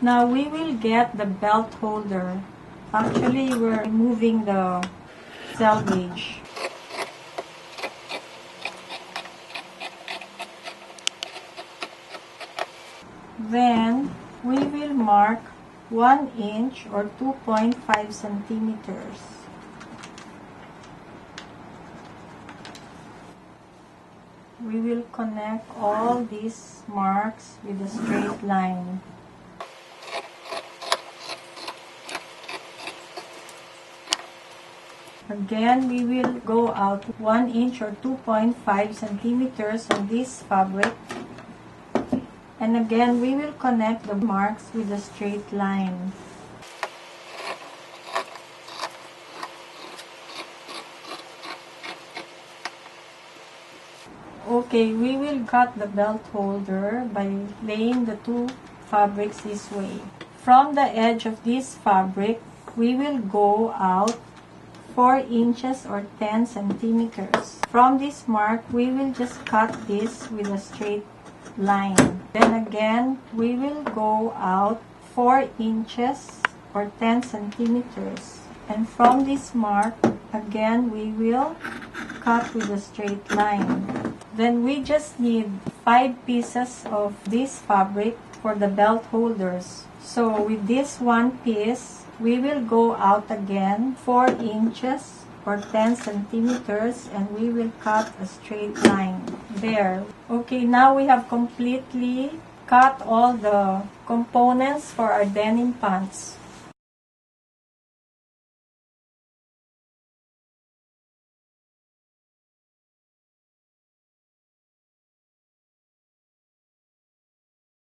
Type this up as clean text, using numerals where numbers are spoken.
Now we will get the belt holder. Actually, we're removing the selvage. Then we will mark 1 inch or 2.5 centimeters. We will connect all these marks with a straight line. Again, we will go out 1 inch or 2.5 centimeters on this fabric. And again, we will connect the marks with a straight line. Okay, we will cut the belt holder by laying the two fabrics this way. From the edge of this fabric, we will go out 4 inches or 10 centimeters. From this mark, we will just cut this with a straight line. Then again, we will go out 4 inches or 10 centimeters. And from this mark, again, we will cut with a straight line. Then we just need 5 pieces of this fabric for the belt holders. So with this one piece, we will go out again 4 inches or 10 centimeters and we will cut a straight line there. Okay, now we have completely cut all the components for our denim pants.